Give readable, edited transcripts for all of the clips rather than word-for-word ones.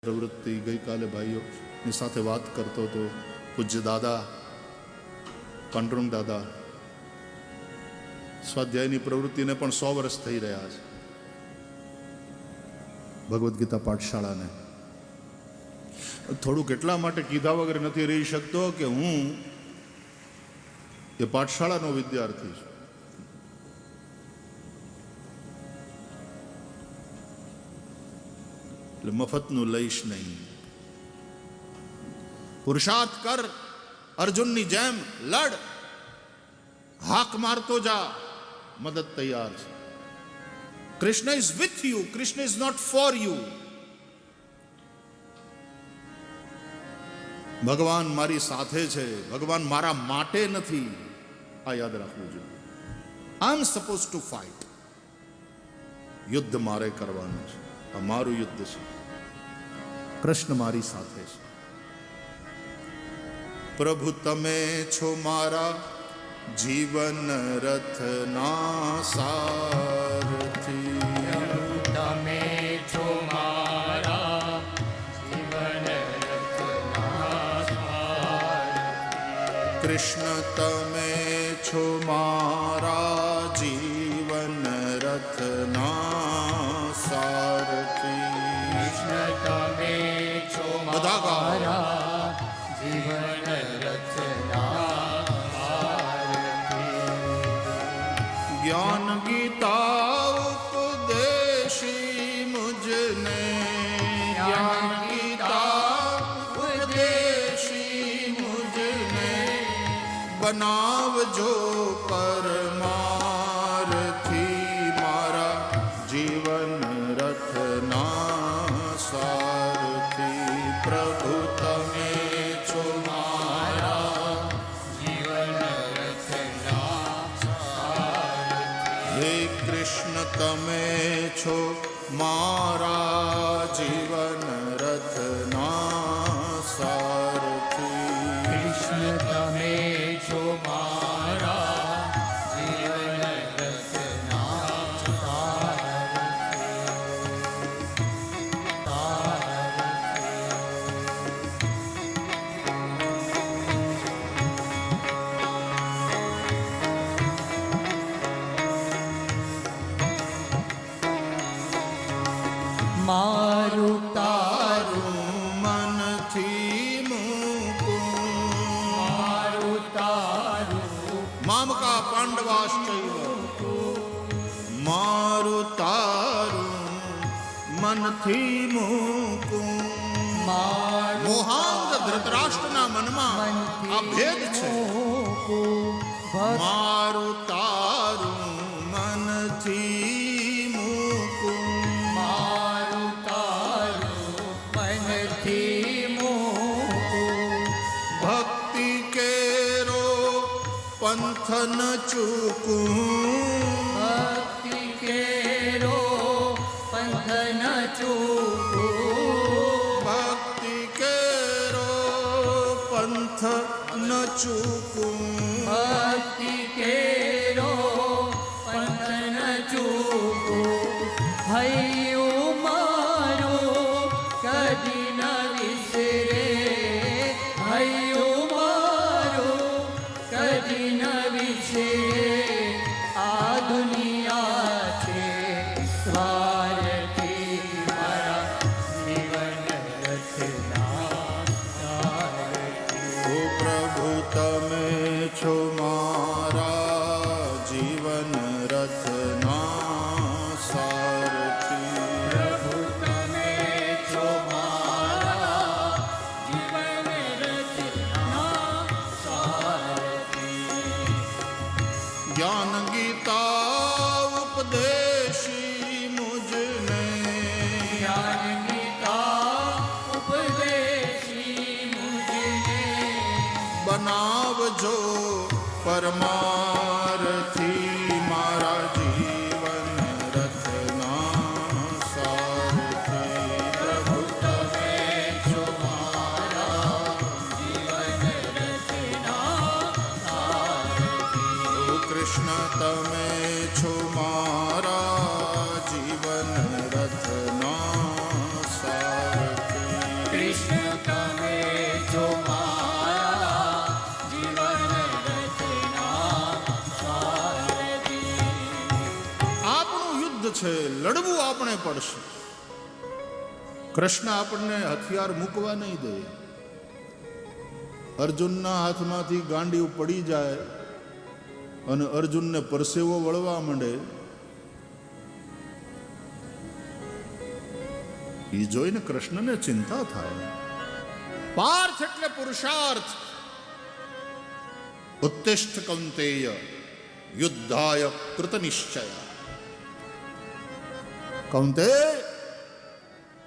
પ્રવૃત્તિ ગઈકાલે ભાઈઓની સાથે વાત કરતો હતો પૂજ્ય દાદા પાંડુરંગ દાદા. સ્વાધ્યાયની પ્રવૃત્તિને પણ 100 વર્ષ થઈ રહ્યા છે. ભગવદ્ ગીતા પાઠશાળાને થોડુંક એટલા માટે કીધા વગર નથી રહી શકતો કે હું એ પાઠશાળાનો વિદ્યાર્થી છું. એટલે મફતનું લઈશ નહીં. પુરુષાર્થ કર, અર્જુનની જેમ લડ, હાક મારતો જા, મદદ તૈયાર છે. Krishna is with you, Krishna is not for you. ભગવાન મારી સાથે છે, ભગવાન મારા માટે નથી. આ યાદ રાખવું જોઈએ. આઈ એમ સપોઝ ટુ ફાઇટ. યુદ્ધ મારે કરવાનું છે. આ મારું યુદ્ધ છે. કૃષ્ણ મારી સાથે છે. પ્રભુ તમે છો મારા જીવન રથના સારથી. તમે છો મારા જીવન રથના સારથી. કૃષ્ણ તમે છો મારા જીવન રથના સારથી. કૃષ્ણ તમે છો મારા જીવન રથના સારથી. જ્ઞાન ગીતા ઉપદેશી મુજને, જ્ઞાન ગીતા ઉપદેશી મુજને, બનાવજો પરમારથી. મારા જીવન રથના સારથી. પ્રભુ તમે છો મારા જીવન રથના સારથી. હે કૃષ્ણ તમે છો મારા જીવન રથના સારથી. કૃષ્ણ તમે છો મારા જીવન રથના મારું તારું મનથી મૂકું. મારું તારું મામકા પાંડવાશ્ચૈવ. મારું તારું મનથી મૂકું. મોહાંગ ધૃતરાષ્ટ્રના મનમાં આ ભેદ છે. મારું તારું મનથી મૂકું. મારું તારું મનથી મૂકું. ભક્તિ કેરો પંથ ન ચૂકું. ભક્તિ કેરો પંથ ન ચૂકું. ભક્તિ કેરો પંથ ન ચૂકું. ભક્તિ કેરો પંથ ન ચૂકું. હૈયું મારું કદી ન વિસરે. હૈયું મારું કદી ન વિસરે. આ દુનિયા છે સ્વાર્થી. મારા જીવન રથના સારથી. ઓ પ્રભુ તમે છો મારા જીવન રથના સારથી. પ્રભુ તમે છો મારા જીવન રથના સારથી. જ્ઞાન ગીતા ઉપદેશી મુજને, જ્ઞાન ગીતા ઉપદેશી મુજને, બનાવજો પરમારથી. મારા જીવન રથના સારથી. પ્રભુ તમે છો મારા જીવન રથના સારથી. ઓ કૃષ્ણ તમે છો મારા જીવન રથના સારથી. છે, લડવું આપણે પડશે. કૃષ્ણ આપણને હથિયાર મૂકવા નહીં દે. અર્જુનના હાથમાંથી ગાંડીવ પડી જાય અને અર્જુનને પરસેવો વળવા માંડે, એ જોઈને કૃષ્ણને ચિંતા થાય. પાર્થ એટલે પુરુષાર્થ. ઉત્તિષ્ઠ કૌંતેય યુદ્ધાય કૃત નિશ્ચય. કૌંતે,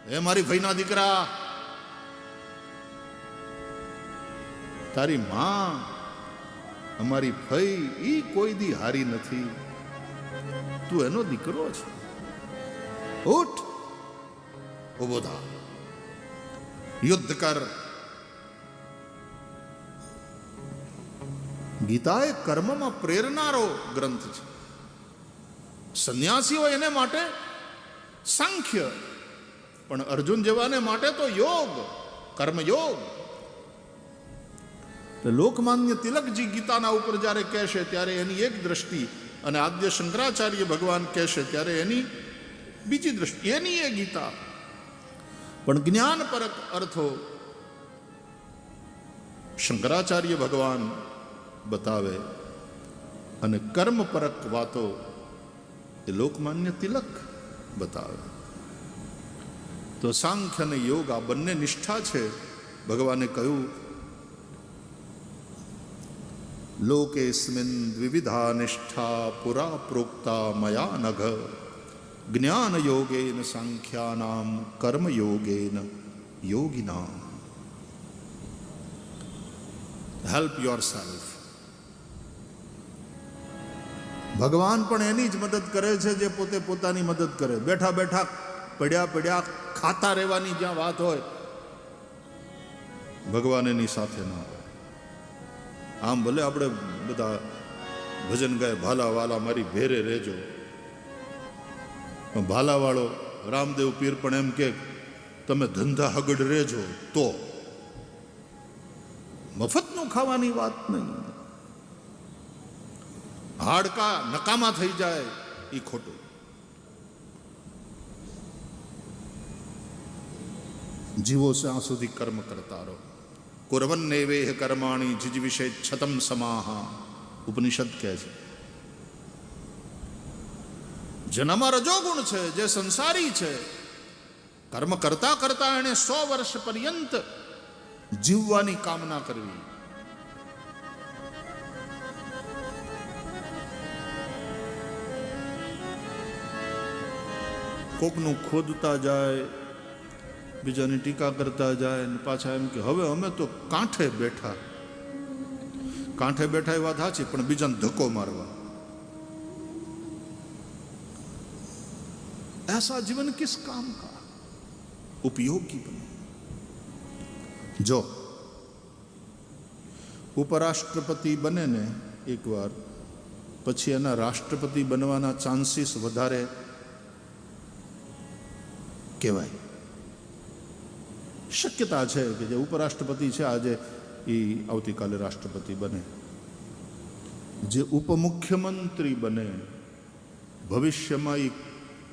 એ મારી ભાઈના દીકરા, તારી માં અમારી ફઈ ઈ કોઈ દી હારી નથી, તું એનો દીકરો છે. ઉઠ, ઉભો થા, યુદ્ધ કર. ગીતા એ કર્મમાં પ્રેરનારો ગ્રંથ છે. સંન્યાસીઓ એને માટે સાંખ્ય, પણ અર્જુન જેવાને માટે તો યોગ, કર્મયોગ. લોકમાન્ય તિલકજી ગીતાના ઉપર જ્યારે કહેશે ત્યારે એની એક દ્રષ્ટિ, અને આદ્ય શંકરાચાર્ય ભગવાન કહેશે ત્યારે એની બીજી દ્રષ્ટિ. એની એ ગીતા પણ જ્ઞાનપરક અર્થો શંકરાચાર્ય ભગવાન બતાવે, અને કર્મપરક વાતો એ લોકમાન્ય તિલક બતાવે. તો સાંખ્ય અને યોગ આ બંને નિષ્ઠા છે. ભગવાને કહ્યું, લોકેસ્મિન દ્વિવિધા નિષ્ઠા પુરા પ્રોક્તા મયા નઘ જ્ઞાન યોગેન સાંખ્યાનામ કર્મયોગેન યોગિનામ. Help yourself. ભગવાન પણ એની જ મદદ કરે છે જે પોતે પોતાની મદદ કરે. બેઠા બેઠા પડ્યા પડ્યા ખાતા રહેવાની જ્યાં વાત હોય, ભગવાન એની સાથે ના હોય. આમ ભલે આપણે બધા ભજન ગાય, ભાલા વાલા મારી ભેરે રહેજો, ભાલાવાળો રામદેવ પીર પણ એમ કે તમે ધંધા હગડ રહેજો, તો મફતનું ખાવાની વાત નહીં. હાડકા નકામા થઈ જાય એ ખોટું. જીવો ત્યાં સુધી કર્મ કરતા રહો. કુર્વન્નેવેહ કર્માણી જીજવિષે છતમ સમાહા, ઉપનિષદ કહે છે. જેનામાં રજોગુણ છે, જે સંસારી છે, કર્મ કરતા કરતા એને 100 વર્ષ પર્યંત જીવવાની કામના કરવી. કોકનું ખોદતા જાય, બીજાની ટીકા કરતા જાય, અને પાછા એમ કે હવે અમે તો કાંઠે બેઠા. કાંઠે બેઠા એ વાત સાચી, પણ બીજાને ધક્કો મારવા. ऐसा जीवन किस काम का? उपयोगी बने. जो ઉપરાષ્ટ્રપતિ બને ને એકવાર, પછી એના રાષ્ટ્રપતિ બનવાના ચાન્સીસ વધારે કહેવાય. શક્યતા છે કે જે ઉપરાષ્ટ્રપતિ છે આજે એ આવતીકાલે રાષ્ટ્રપતિ બને. જે ઉપમુખ્યમંત્રી બને, ભવિષ્યમાં એ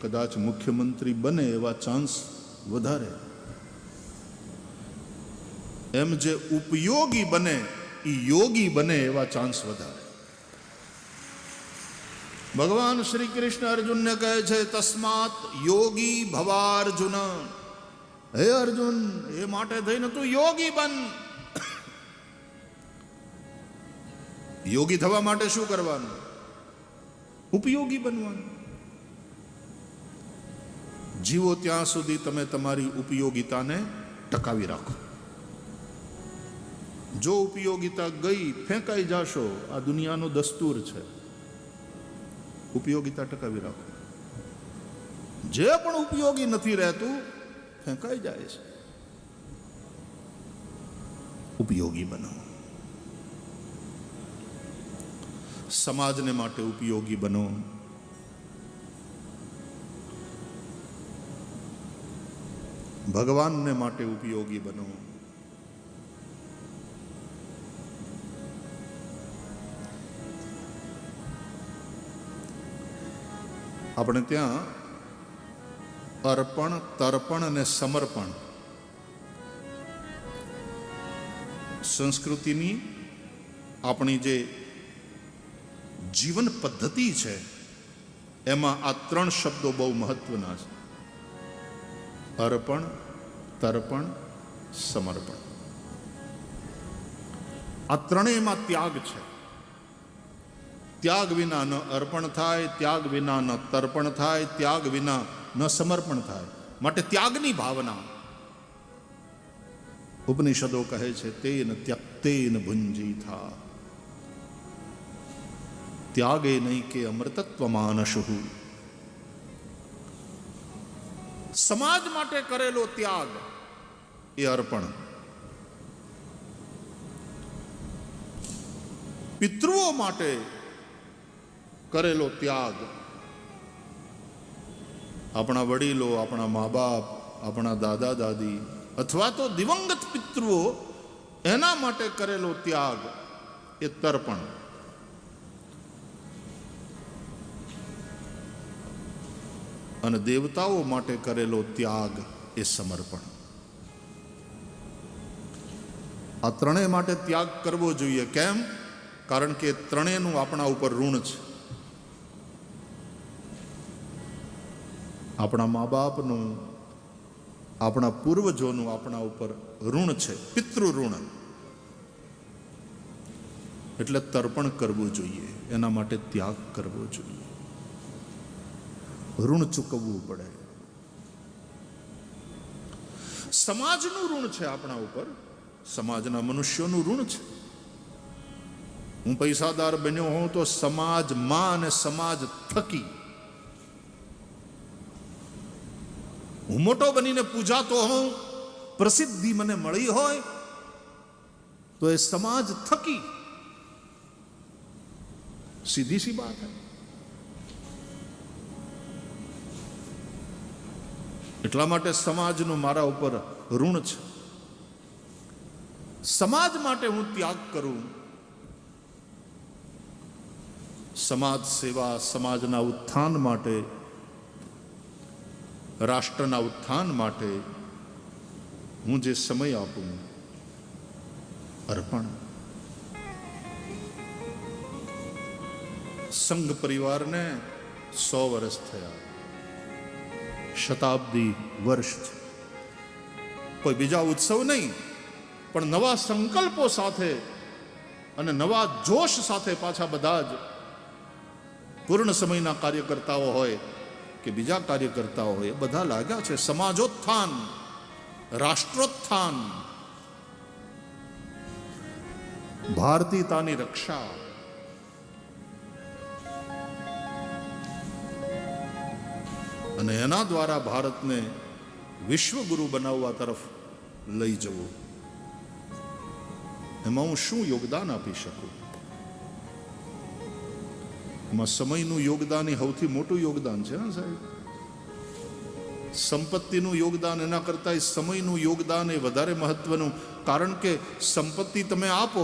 કદાચ મુખ્યમંત્રી બને એવા ચાન્સ વધારે. એમ જે ઉપયોગી બને એ યોગી બને એવા ચાન્સ વધારે. ભગવાન શ્રી કૃષ્ણ અર્જુનને કહે છે, તસ્માત યોગી ભવાર્જુન. હે અર્જુન, એ માટે થઈને તું યોગી બન. યોગી થવા માટે શું કરવાનું? ઉપયોગી બનવાનું. જીવો ત્યાં સુધી તમે તમારી ઉપયોગિતાને ટકાવી રાખો. જો ઉપયોગિતા ગઈ, ફેંકાઈ જાશો. આ દુનિયાનો દસ્તુર છે. ઉપયોગિતા ટકાવી રાખો. જે પણ ઉપયોગી નથી રહેતું ફેંકાઈ જાય છે. ઉપયોગી બનો. સમાજને માટે ઉપયોગી બનો. ભગવાનને માટે ઉપયોગી બનો. આપણે ત્યાં અર્પણ, તર્પણ અને સમર્પણ સંસ્કૃતિની આપણી જે જીવન પદ્ધતિ છે એમાં આ ત્રણ શબ્દો બહુ મહત્વના છે. અર્પણ, તર્પણ, સમર્પણ. આ ત્રણેયમાં ત્યાગ છે. ત્યાગ વિના ન અર્પણ થાય, ત્યાગ વિના ન તર્પણ થાય, ત્યાગ વિના ન સમર્પણ થાય. માટે ત્યાગની ભાવના ઉપનિષદો કહે છે તેન ત્યક્તેન ભુંજીથા. ત્યાગે નહીં કે અમૃતત્વ માનશુ. સમાજ માટે કરેલો ત્યાગ એ અર્પણ. પિતૃઓ માટે કરેલો ત્યાગ, આપણા વડીલો, આપણા મા બાપ, આપણા દાદા દાદી અથવા તો દિવંગત પિતૃઓ એના માટે કરેલો ત્યાગ એ તર્પણ. અને દેવતાઓ માટે કરેલો ત્યાગ એ સમર્પણ. આ ત્રણેય માટે ત્યાગ કરવો જોઈએ. કેમ? કારણ કે ત્રણેયનું આપણા ઉપર ઋણ છે. આપણા મા બાપનું, આપણા પૂર્વજોનું આપણા ઉપર ઋણ છે, પિતૃ ઋણ. એટલે તર્પણ કરવું જોઈએ, એના માટે ત્યાગ કરવો જોઈએ, ઋણ ચૂકવવું પડે. સમાજનું ઋણ છે આપણા ઉપર, સમાજના મનુષ્યોનું ઋણ છે. હું પૈસાદાર બન્યો હોઉં તો સમાજમાં અને સમાજ થકી. હું મોટો બનીને પૂજાતો હોઉં, પ્રસિદ્ધિ મને મળી હોય તો એ સમાજ થકી. સીધી સી બાત હૈ. એટલા માટે સમાજનું મારા ઉપર ઋણ છે. સમાજ માટે હું ત્યાગ કરું. સમાજ સેવા, સમાજના ઉત્થાન માટે, રાષ્ટ્રના ઉત્થાન માટે હું જે સમય આપું, અર્પણ. સંઘ પરિવારને 100 વર્ષ થયા, શતાબ્દી વર્ષ છે. કોઈ બીજા ઉત્સવ નહીં, પણ નવા સંકલ્પો સાથે અને નવા જોશ સાથે પાછા બધા જ પૂર્ણ સમયના કાર્યકર્તાઓ હોય કે બીજા કાર્યકર્તાઓ હોય, એ બધા લાગ્યા છે સમાજોત્થાન, રાષ્ટ્રોત્થાન, ભારતીયતાની રક્ષા. અને એના દ્વારા ભારતને વિશ્વગુરુ બનાવવા તરફ લઈ જવું. એમાં હું શું યોગદાન આપી શકું? એમાં સમયનું યોગદાન એ સૌથી મોટું યોગદાન છે ને સાહેબ. સંપત્તિનું યોગદાન એના કરતાં સમયનું યોગદાન એ વધારે મહત્વનું. કારણ કે સંપત્તિ તમે આપો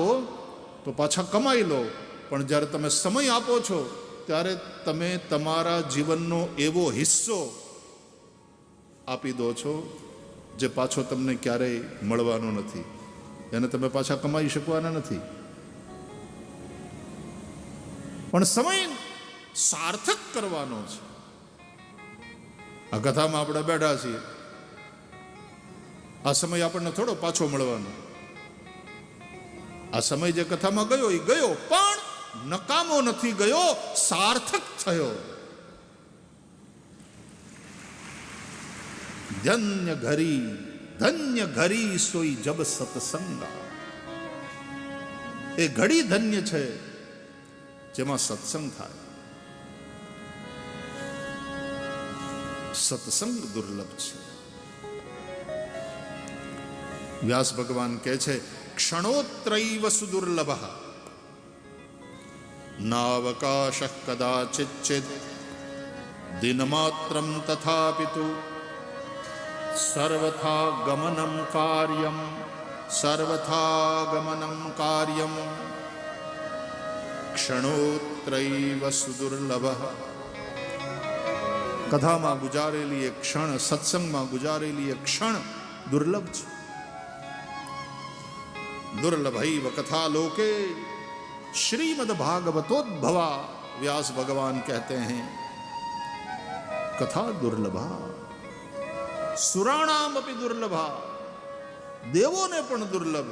તો પાછા કમાઈ લો, પણ જ્યારે તમે સમય આપો છો ત્યારે તમે તમારા જીવનનો એવો હિસ્સો આપી દો છો જે પાછો તમને ક્યારેય મળવાનો નથી. એને તમે પાછા કમાઈ શકવાના નથી. પણ સમય સાર્થક કરવાનો છે. આ કથામાં આપણે બેઠા છીએ, આ સમય આપણને થોડો પાછો મળવાનો. આ સમય જે કથામાં ગયો એ ગયો, પણ નકામો નથી ગયો, સાર્થક થયો. ધન્ય ઘરી સોઈ જબ સત્સંગા. એ ઘડી ધન્ય છે જેમાં સત્સંગ થાય. સત્સંગ દુર્લભ છે. વ્યાસ ભગવાન કહે છે ક્ષણોત્રૈવ સુદુર્લભ નાવકાશ કદાચિત દિનમાત્રમ તથાપિતુ સર્વથા ગમનમ કાર્યમ ક્ષણોત્રૈવ સુદુર્લભ. કથામાં ગુજારેલી એક ક્ષણ, સત્સંગમાં ગુજારેલી એક ક્ષણ દુર્લભ છે. दुर्लभैव कथा लोके श्रीमद् भागवतोद्भवा. व्यास भगवान कहते हैं कथा दुर्लभा, सुराणाम अपि दुर्लभा, देवों ने पण दुर्लभ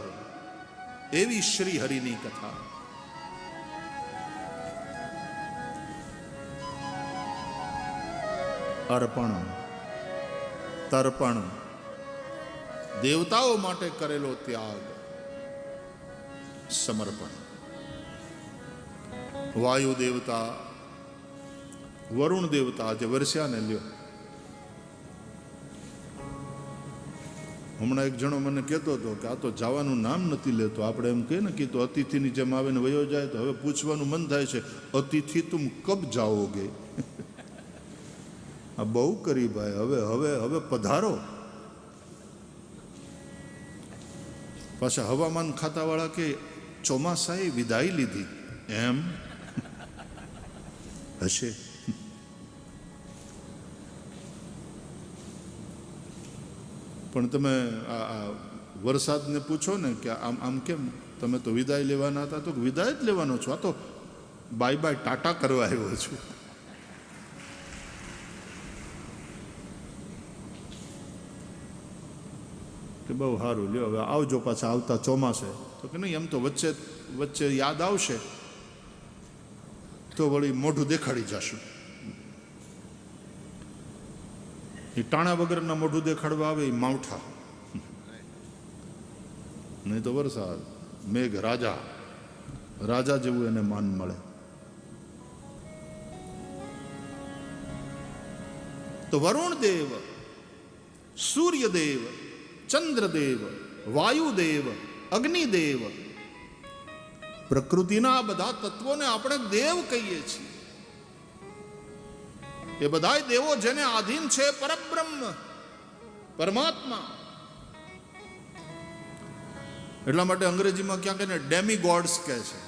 एवी श्री हरिनी कथा. અર્પણ, તર્પણ, દેવતાઓ માટે કરેલો ત્યાગ, સમર્પણ. વાયુ દેવતા, વરુણ દેવતા જે વર્ષ્યાને લ્યો. હમણાં એક જણો મને કહેતો હતો કે આ તો જવાનું નામ નથી લેતો. આપણે એમ કહીએ ને કે તો અતિથિની જેમ આવીને વયો જાય તો હવે પૂછવાનું મન થાય છે, અતિથિ તુમ કબ જાઓગે? આ બહુ કરી ભાઈ, હવે હવે હવે પધારો. પાછા હવામાન ખાતાવાળા કે ચોમાસાએ વિદાય લીધી એમ હશે. પણ તમે આ વરસાદને પૂછો ને કે આમ આમ કેમ તમે તો વિદાય લેવાના હતા, તો વિદાય જ લેવાનો છો. આ તો બાય બાય ટાટા કરવા આવ્યો છું. કે બહુ સારું લ્યો, હવે આવજો પાછા આવતા ચોમાસે. તો કે નહીં, એમ તો વચ્ચે વચ્ચે યાદ આવશે તો વળી મોઢું દેખાડી જશું. એ ટાણા વગરના મોઢું દેખાડવા આવે એ માવઠા, નહીં તો વરસાદ. મેઘ રાજા, રાજા જેવું એને માન મળે. તો વરુણ દેવ, સૂર્યદેવ, ચંદ્રદેવ, વાયુદેવ, અગ્નિદેવ, પ્રકૃતિના બધા તત્વોને આપણે દેવ કહીએ છીએ. એ બધા દેવો જેને આધીન છે પરબ્રહ્મ, પરમાત્મા. એટલા માટે અંગ્રેજીમાં ક્યાંક એને ડેમીગોડ્સ કહે છે.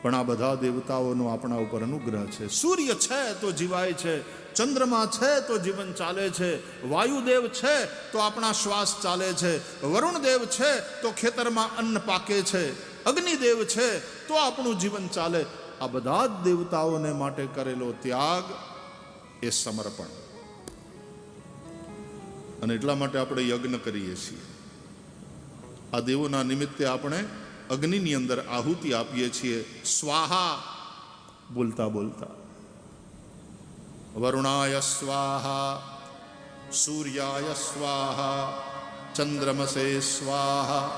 પણ આ બધા દેવતાઓનો આપણા ઉપર અનુગ્રહ છે. સૂર્ય છે તો જીવાય છે, ચંદ્રમા છે તો જીવન ચાલે છે, વાયુદેવ છે તો આપણા શ્વાસ ચાલે છે, વરુણદેવ છે તો ખેતરમાં અન્ન પાકે છે, અગ્નિદેવ છે તો આપણું જીવન ચાલે. આ બધા જ દેવતાઓને માટે કરેલો ત્યાગ એ સમર્પણ. અને એટલા માટે આપણે યજ્ઞ કરીએ છીએ. આ દેવોના નિમિત્તે આપણે અગ્નિની અંદર આહુતિ આપીએ છીએ. સ્વાહા બોલતા બોલતા, વરુણાય સ્વાહા, સૂર્યાય સ્વાહા, ચંદ્રમસે સ્વાહા.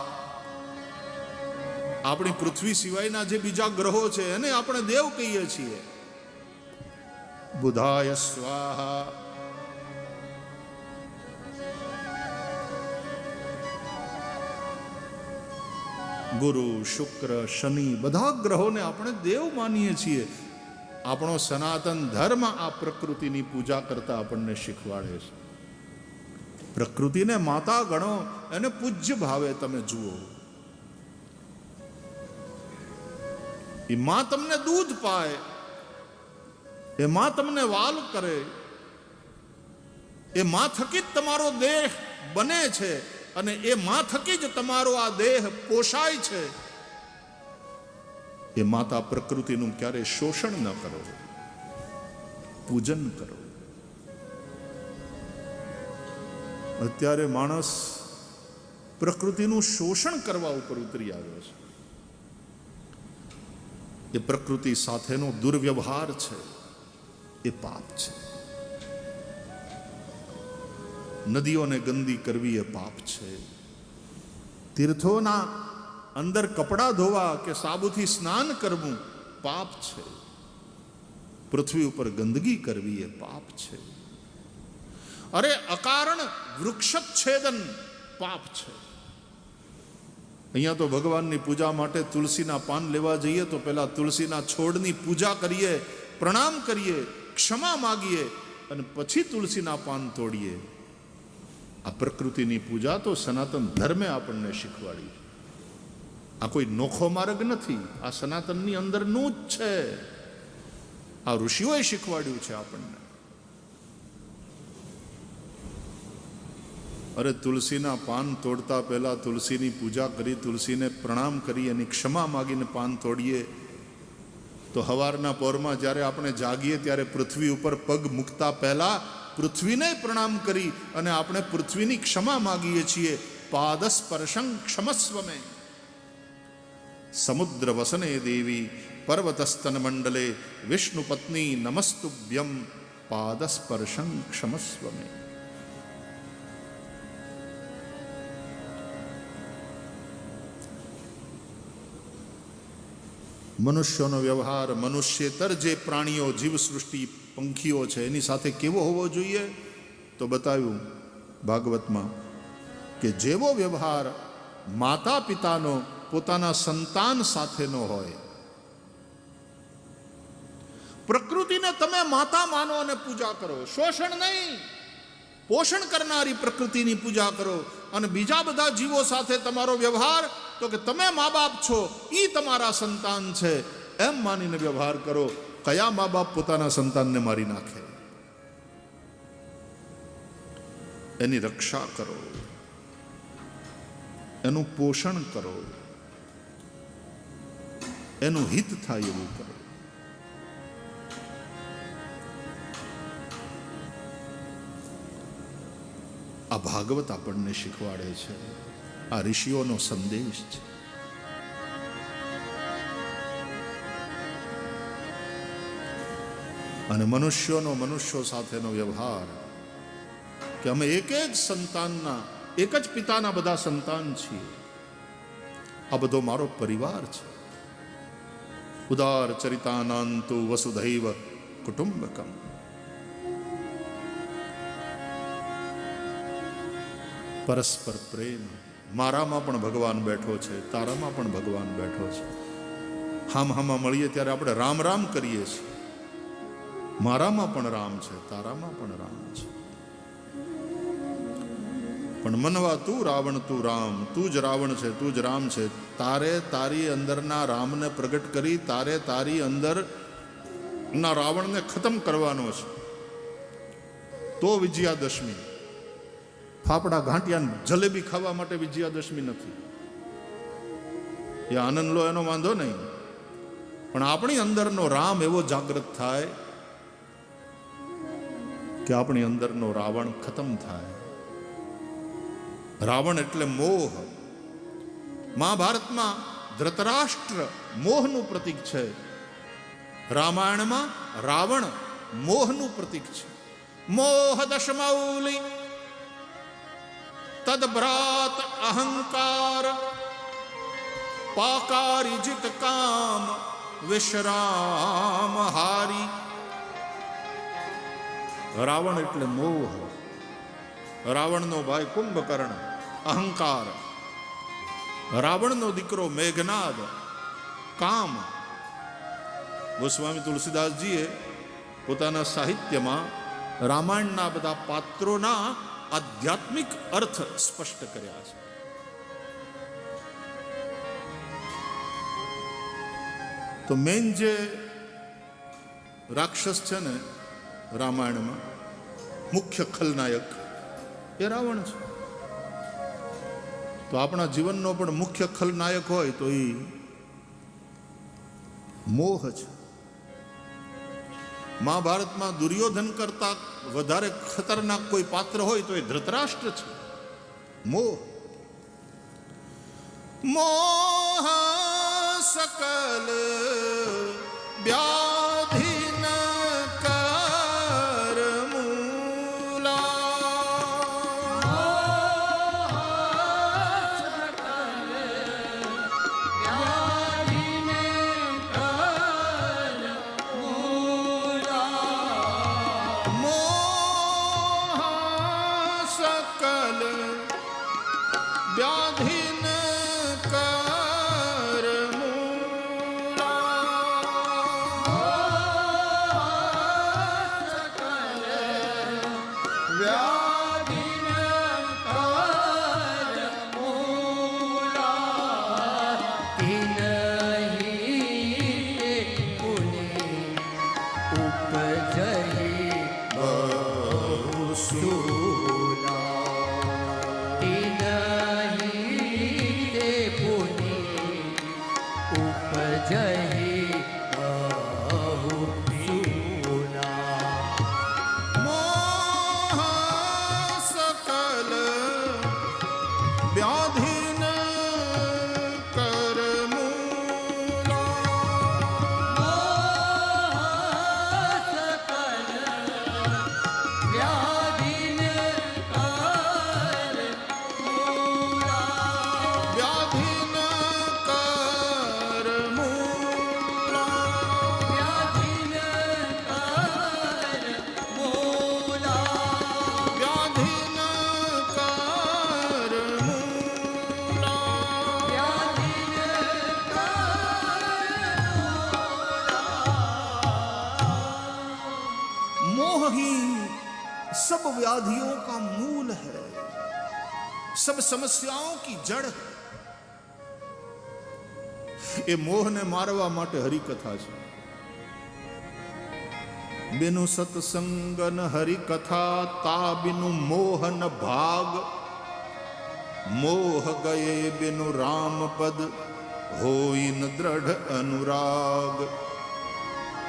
આપણી પૃથ્વી સિવાયના જે બીજા ગ્રહો છે એને આપણે દેવ કહીએ છીએ. બુધાય સ્વાહા, ગુરુ, શુક્ર, શનિ, બધા ગ્રહોને આપણે દેવ માનીએ છીએ. આપણો સનાતન ધર્મ આ પ્રકૃતિની પૂજા કરતા આપણને શીખવાડે છે. પ્રકૃતિને માતા ગણો, એને પૂજ્ય ભાવે તમે જુઓ. એ માં તમને દૂધ પાય, એ માં તમને વાલ કરે, એ માં થકી જ તમારો દેહ બને છે અને એ માં થકી જ તમારો આ દેહ પોષાય છે. એ માતા પ્રકૃતિનું ક્યારે શોષણ ન કરો, પૂજન કરો. અત્યારે માણસ પ્રકૃતિનું શોષણ કરવા ઉપર ઉતરી આવ્યો છે. એ પ્રકૃતિ સાથેનો દુર્વ્યવહાર છે, એ પાપ છે. નદીઓને ગંદી કરવી એ પાપ છે. તીર્થોના અંદર કપડાં ધોવા કે સાબુથી સ્નાન કરવું પાપ છે. પૃથ્વી ઉપર ગંદકી કરવી એ પાપ છે. અરે અકારણ વૃક્ષચ્છેદન પાપ છે. અહીંયા તો ભગવાનની પૂજા માટે તુલસીના પાન લેવા જઈએ તો પહેલા તુલસીના છોડની પૂજા કરીએ, પ્રણામ કરીએ, ક્ષમા માગીએ અને પછી તુલસીના પાન તોડીએ. આ પ્રકૃતિની પૂજા તો સનાતન ધર્મે આપણને શીખવાડી. આ કોઈ નોખો માર્ગ નથી, આ સનાતનની અંદરનું જ છે. આ ઋષિઓએ શીખવાડ્યું છે આપણને. અરે તુલસીના પાન તોડતા પહેલા તુલસીની પૂજા કરી, તુલસીને પ્રણામ કરી, એની ક્ષમા માગીને પાન તોડીએ તો સવારના પોરમાં જ્યારે આપણે જાગીએ ત્યારે પૃથ્વી ઉપર પગ મૂકતા પહેલા પૃથ્વીને પ્રણામ કરી અને આપણે પૃથ્વીની ક્ષમા માગીએ છીએ. પાદસ્પર્શં ક્ષમસ્વમે. સમુદ્ર વસને દેવી પર્વતસ્તન મંડલે વિષ્ણુ પત્ની નમસ્તુભ્યમ પાદસ્પર્શં ક્ષમસ્વમે. મનુષ્યનો વ્યવહાર મનુષ્યેતર જે પ્રાણીઓ જીવસૃષ્ટિ પંખીઓ છે એની સાથે કેવો હોવો જોઈએ? તો બતાવ્યું ભાગવતમાં કે જેવો વ્યવહાર માતા પિતાનો પોતાના સંતાન સાથેનો હોય. પ્રકૃતિને તમે માતા માનો અને પૂજા કરો, શોષણ નહીં, પોષણ કરનારી પ્રકૃતિની પૂજા કરો. અને બીજા બધા જીવો સાથે તમારો વ્યવહાર તો કે તમે મા બાપ છો, એ તમારા સંતાન છે એમ માનીને વ્યવહાર કરો. કયા મા બાપ પોતાના સંતાનને મારી નાખે? એની રક્ષા કરો, એનું પોષણ કરો, એનું હિત થાય એવું કરો. આ ભાગવત આપણને શીખવાડે છે, આ ઋષિઓનો સંદેશ છે. અને મનુષ્યો સાથેનો વ્યવહાર કે અમે એક જ સંતાનના, એક જ પિતાના બધા સંતાન છીએ. આ બધો મારો પરિવાર છે. ઉદાર ચરિતાનાંતુ વસુધૈવ કુટુંબકમ. પરસ્પર પ્રેમ. મારામાં પણ ભગવાન બેઠો છે, તારામાં પણ ભગવાન બેઠો છે. હામાં મળીએ ત્યારે આપણે રામ રામ કરીએ છીએ. મારામાં પણ રામ છે, તારામાં પણ રામ છે. પણ મનવા તું રાવણ તું રામ, તું જ રાવણ છે, તું જ રામ છે. તારે તારી અંદરના રામને પ્રગટ કરી, તારે તારી અંદર ના રાવણને ખતમ કરવાનો છે. તો વિજયાદશમી. ફાફડા ઘાંટિયા જલેબી ખાવા માટે વિજયાદશમી નથી. એ આનંદ લો એનો વાંધો નહીં, પણ આપણી અંદરનો રામ એવો જાગૃત થાય કે આપણી અંદરનો રાવણ ખતમ થાય. રાવણ એટલે મોહ. મહાભારતમાં ધૃતરાષ્ટ્ર મોહનું પ્રતીક છે, રામાયણમાં રાવણ મોહનું પ્રતીક છે. મોહ દશમૌલી તદભ્રાત અહંકાર પાકારી જીત કામ વિશ્રામ હારી. રાવણ એટલે મોહ. રાવણનો ભાઈ કુંભકર્ણ અહંકાર. રાવણનો દીકરો મેઘનાદ કામ. ગોસ્વામી તુલસીદાસજીએ પોતાના સાહિત્યમાં રામાયણના બધા પાત્રોના આધ્યાત્મિક અર્થ સ્પષ્ટ કર્યા છે. તો મેન જે રાક્ષસ છે ને રામાયણમાં, મુખ્ય ખલનાયક એ રાવણ છે. તો આપણા જીવનનો પણ મુખ્ય ખલનાયક હોય તો એ મોહ છે. મહાભારતમાં દુર્યોધન કરતા વધારે ખતરનાક કોઈ પાત્ર હોય તો એ ધૃતરાષ્ટ્ર છે. મોહ. મોહ સકલ વ્યાધિન કર મૂલા. व्याधिन कर मूला. व्याधियों का मूल है, सब समस्याओं की जड़ है. એ મોહને મારવા માટે હરિકથા છે. બિનુ સત્સંગન હરિકથા તા બિનુ મોહન ભાગ. મોહ ગયે બિનુ રામ પદ હોઈન દ્રઢ अनुराग.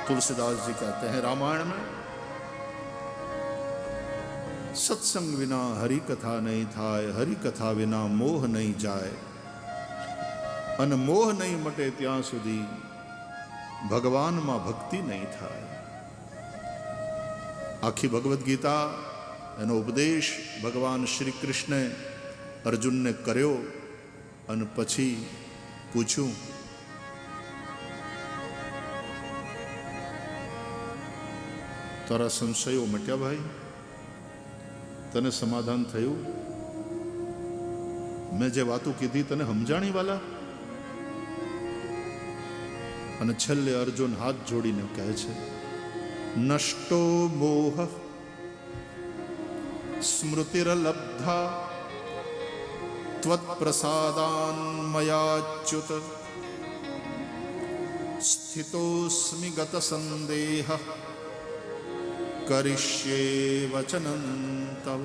तुलसीदास जी कहते हैं रामायण में, सत्संग विना हरि कथा नहीं थाय, हरि कथा विना मोह नहीं जाए. અને મોહ નહીં મટે ત્યાં સુધી ભગવાનમાં ભક્તિ નહીં થાય. આખી ભગવદ્ ગીતા, એનો ઉપદેશ ભગવાન શ્રી કૃષ્ણે અર્જુનને કર્યો અને પછી પૂછ્યું, તારા સંશયો મટ્યા ભાઈ? તને સમાધાન થયું? મેં જે વાતો કીધી તને સમજાણી વાલા? અને છેલ્લે અર્જુન હાથ જોડીને કહે છે, નષ્ટો મોહ સ્મૃતિરલબ્ધા ત્વત્પ્રસાદાન મયાચ્યુત સ્થિતોસ્મિ ગત સંદેહ કરિષ્યે વચનં તવ.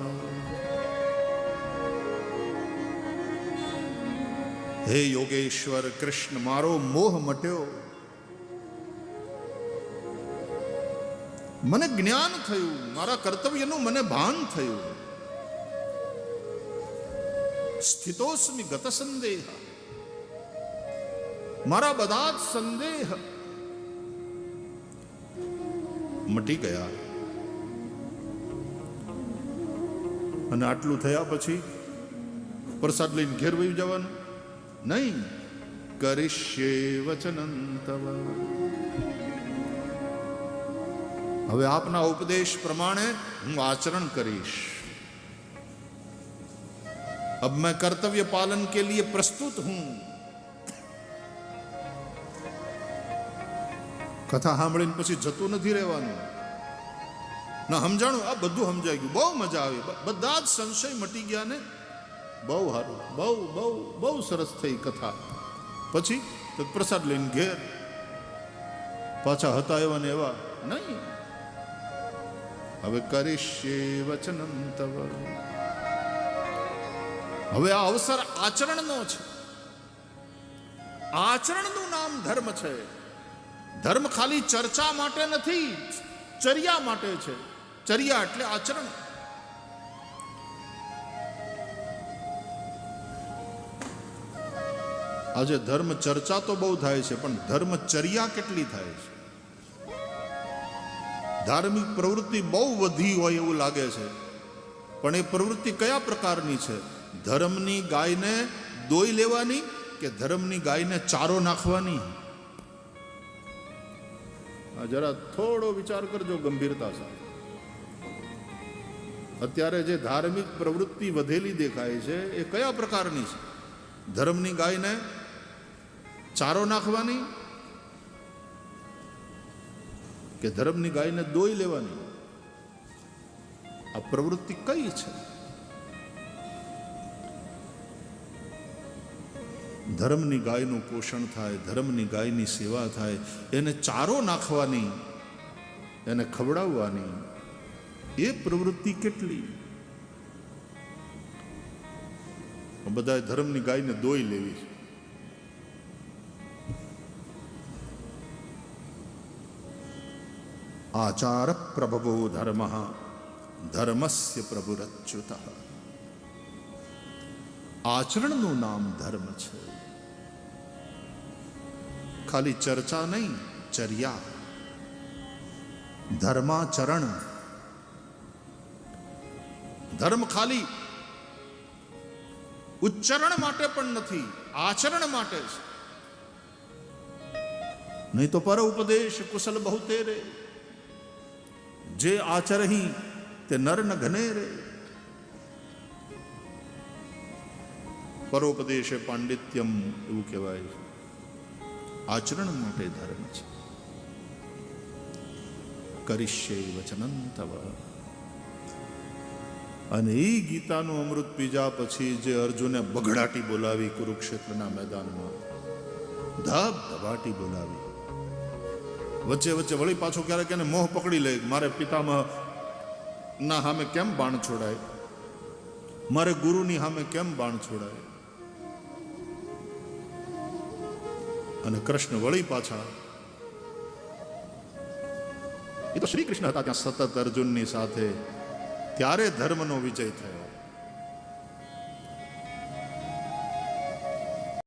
હે યોગેશ્વર કૃષ્ણ, મારો મોહ મટ્યો, મને જ્ઞાન થયું, મારા કર્તવ્યનું મને ભાન થયું. સ્થિતોસ્મિ ગત સંદેહ, મારા બધા જ સંદેહ મટી ગયા. અને આટલું થયા પછી પ્રસાદ લઈને ઘેર વયું જવાનું નહીં. કરિષ્યે વચનં તવ. હવે આપના ઉપદેશ પ્રમાણે હું આચરણ કરીશ. अब मैं कर्तव्य पालन के लिए प्रस्तुत हूं. કથા સાંભળીને પછી જતું નથી રહેવાનું. ના સમજાણું, આ બધું સમજાઈ ગયું, બહુ મજા આવી, બધા જ સંશય મટી ગયા ને. બહુ સારું, બહુ બહુ બહુ સરસ થઈ કથા. પછી તો પ્રસાદ લઈને ઘેર પાછા હતા એવા ને એવા નહીં. હવે કરિષ્યે વચનં તવ. હવે આ અવસર આચરણનો છે. આચરણનું નામ ધર્મ છે. ધર્મ ખાલી ચર્ચા માટે નથી, ચર્યા માટે છે. ચર્યા એટલે આચરણ. આજે ધર્મ ચર્ચા તો બહુ થાય છે, પણ ધર્મચર્યા કેટલી થાય છે? ધાર્મિક પ્રવૃત્તિ બહુ વધી હોય એવું લાગે છે, પણ એ પ્રવૃત્તિ કયા પ્રકારની છે? ધર્મની ગાયને દોઈ લેવાની કે ધર્મની ગાયને ચારો નાખવાની? જરા થોડો વિચાર કરજો ગંભીરતા સાથે. અત્યારે જે ધાર્મિક પ્રવૃત્તિ વધેલી દેખાય છે એ કયા પ્રકારની છે? ધર્મની ગાયને ચારો નાખવાની કે ધર્મની ગાયને દોઈ લેવાની? આ પ્રવૃત્તિ કઈ છે? ધર્મની ગાયનું પોષણ થાય, ધર્મની ગાયની સેવા થાય, એને ચારો નાખવાની, એને ખવડાવવાની, એ પ્રવૃત્તિ કેટલી? બધા ધર્મની ગાયને દોઈ લેવી છે. આચાર પ્રભવો ધર્મ ધર્મસ્ય પ્રભુરચ્યુત. આચરણનું નામ ધર્મ છે. ખાલી ચર્ચા નહીં, ચર્યા. ધર્માચરણ. ધર્મ ખાલી ઉચ્ચારણ માટે પણ નથી, આચરણ માટે છે. નહીં તો પર ઉપદેશ કુશલ બહુ તેરે, જે આચરહી તે નર ન ઘને રે. પરોપદેશે પાંડિત્યમ એવું કહેવાય છે. આચરણ માટે ધર્મ છે. કરિષ્યે વચનં તવ. અને એ ગીતાનું અમૃત પીજા પછી જે અર્જુને બગડાટી બોલાવી કુરુક્ષેત્રના મેદાનમાં, ધબધબાટી બોલાવી, વચ્ચે વચ્ચે વળી પાછો ક્યારેક એને મોહ પકડી લે, મારે પિતામહ ના સામે કેમ બાણ છોડાય, મારે ગુરુની સામે કેમ બાણ છોડાય. અને કૃષ્ણ વળી પાછા, એ તો શ્રી કૃષ્ણ હતા ત્યાં સતત અર્જુનની સાથે, ત્યારે ધર્મનો વિજય થયો.